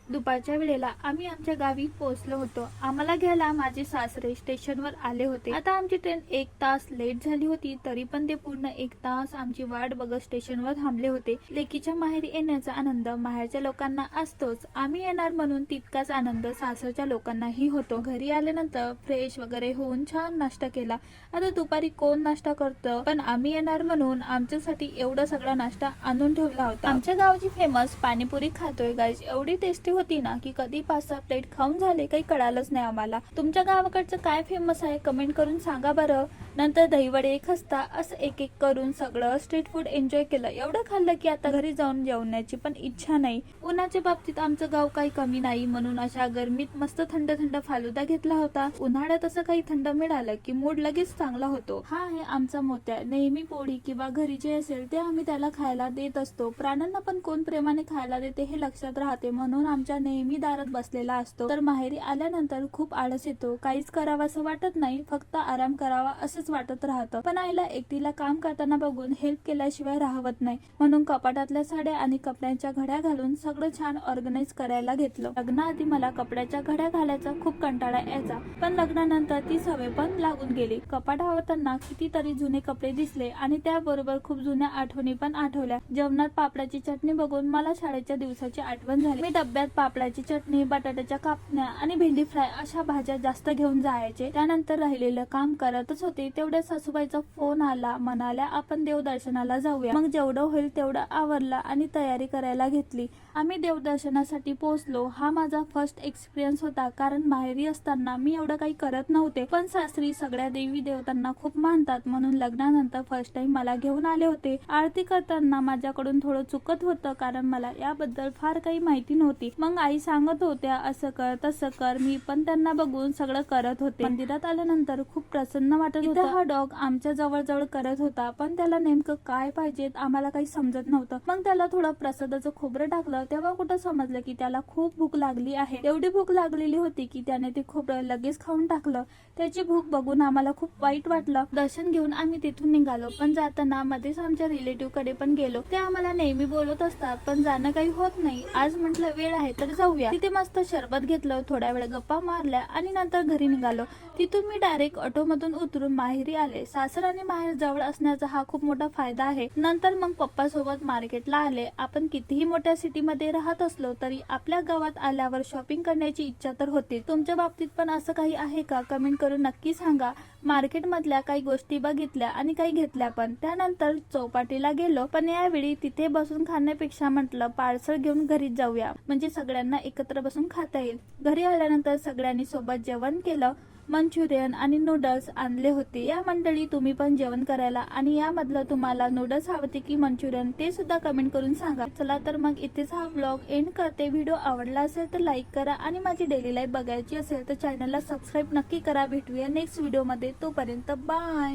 दुपारच्या वेळेला आम्ही आमच्या गावी पोहोचलो होतो। आम्हाला घ्यायला माझे सासरे स्टेशनवर आले होते। आता आमची ट्रेन 1 तास लेट झाली होती, तरी पण ते पूर्ण 1 तास आमची वाट बघत स्टेशनवर थांबले होते। लेकीच्या माहेरी येण्याचा आनंद माहेरच्या लोकांना असतोच, आम्ही येणार म्हणून तितकाच आनंद सासरच्या लोकांनाही होतो। घरी आल्यानंतर फ्रेश वगैरे होऊन छान नाश्ता केला। आता दुपारी कोण नाश्ता करतं, पण आम्ही येणार म्हणून आमच्यासाठी एवढा सगळा नाश्ता आणून ठेवला होता। आमच्या गावची फेमस पाणीपुरी खातोय गाईज, एवढी टेस्टी होती ना की कधी 5-6 प्लेट खाऊन झाले काही कळालंच नाही आम्हाला। तुमच्या गावाकडचं काय फेमस आहे कमेंट करून सांगा बरं। नंतर दहीवडे, खस्ता असं एक एक करून सगळं स्ट्रीट फूड एन्जॉय केलं। एवढं खाल्लं की आता घरी जाऊन जेवण्याची पण इच्छा नाही। उन्हाच्या बाबतीत आमचं गाव काही कमी नाही, म्हणून अशा गरमीत मस्त थंड थंड फालुदा घेतला होता। उन्हाळ्यात असं काही थंड मिळालं की मूड लगेच चांगला होतो। हा आहे आमचा मोत्या, नेहमी पोळी किंवा घरी जे असेल ते आम्ही त्याला खायला देत असतो। प्राण्यांना पण कोण प्रेमाने खायला देते हे लक्षात राहते, म्हणून आमच्या नेहमी दारात बसलेला असतो। तर माहेरी आल्यानंतर खूप आळस येतो, काहीच करावं असं वाटत नाही, फक्त आराम करावा असंच वाटत राहतं। पण आईला एकटीला काम करताना बघून हेल्प केल्याशिवाय राहवत नाही, म्हणून कपाटातल्या साड्या आणि कपड्यांच्या घड्या घालून सगळं छान ऑर्गनाइज करायला घेतलं। लग्नाआधी मला कपड्याच्या घड्या घालायचा खूप कंटाळा यायचा, पण लग्नानंतर ती सवय पण लागून गेली। कपाट आवरताना कितीतरी जुने कपडे दिसले आणि त्याबरोबर खूप जुन्या आठवणी पण आठवल्या। जेवणात पापडाची चटणी बघून मला शाळेच्या दिवसाची आठवण झाली। मी डब्यात पापडाची चटणी, बटाट्याच्या कापण्या आणि भेंडी फ्राय अशा भाज्या जास्त घेऊन जायचे। त्यानंतर राहिलेलं काम करतच होते, तेवढ्या सासूबाईचा फोन आला, म्हणाल्या आपण देवदर्शनाला जाऊया। मग जेवढं होईल तेवढं आवरलं आणि तयारी करायला घेतली। आम्ही देवदर्शनासाठी पोहोचलो। हा माझा फर्स्ट एक्सपिरियन्स होता, कारण माहेरी असताना मी एवढं काही करत नव्हते, पण सासरी सगळ्या देवी देवतांना खूप मानतात, म्हणून लग्नानंतर फर्स्ट टाइम मला घेऊन आले होते। आरती करताना माझ्याकडून थोडं चुकत होतं, कारण मला याबद्दल फार काही माहिती नव्हती। मग आई सांगत होत्या असं कर तसं कर, मी पण त्यांना बघून सगळं करत होते। मंदिरात आल्यानंतर खूप प्रसन्न वाटत होतं। हा डॉग आमच्या जवळ जवळ करत होता, पण त्याला नेमकं काय पाहिजे आम्हाला काही समजत नव्हतं। मग त्याला थोडं प्रसादाचं खोबरं टाकलं, तेव्हा कुठं समजलं की त्याला खूप भूक लागली आहे। एवढी भूक लागलेली होती की त्याने ते खोबरं लगेच खाऊन टाकलं। त्याची भूक बघून आम्हाला खूप वाईट वाटलं। दर्शन घेऊन आम्ही तिथून निघालो, पण जाताना मध्येच आमच्या रिलेटिव्ह कडे पण गेलो। ते आम्हाला नेहमी बोलत असतात, पण जाणं काही होत नाही। आज म्हटलं वेळ आहे तर जाऊया। तिथे मस्त शरबत घेतलं, थोड्या वेळ गप्पा मारल्या आणि नंतर घरी निघालो। तिथून मी डायरेक्ट ऑटो मधून उतरून माहेरी आले। सासर आणि माहेर जवळ असण्याचा हा खूप मोठा फायदा आहे। नंतर मग पप्पा सोबत मार्केटला आले। आपण कितीही मोठ्या सिटी मध्ये राहत असलो तरी आपल्या गावात आल्यावर शॉपिंग करण्याची इच्छा तर होते। तुमच्या बाबतीत पण असं काही आहे का कमेंट करून नक्की सांगा। मार्केट मधल्या काही गोष्टी बघितल्या आणि काही घेतल्या पण। त्यानंतर चौपाटीला गेलो, पण यावेळी तिथे बसून खाण्यापेक्षा म्हटलं पार्सल घेऊन घरी जाऊया, म्हणजे सगळ्यांना एकत्र बसून खाता येईल। घरी आल्यानंतर सगळ्यांनी सोबत जेवण केलं। मंचुरियन आणि नूडल्स आणले होते। या मंडळी तुम्ही पण जेवण करायला आणि यामधलं तुम्हाला नूडल्स आवडते की मंचुरियन ते सुद्धा कमेंट करून सांगा। चला तर मग इथेच हा व्लॉग एंड करते। व्हिडिओ आवडला असेल तर लाईक करा आणि माझी डेली लाईफ बघायची असेल तर चॅनलला सबस्क्राईब नक्की करा। भेटूया नेक्स्ट व्हिडिओ मध्ये, तोपर्यंत बाय।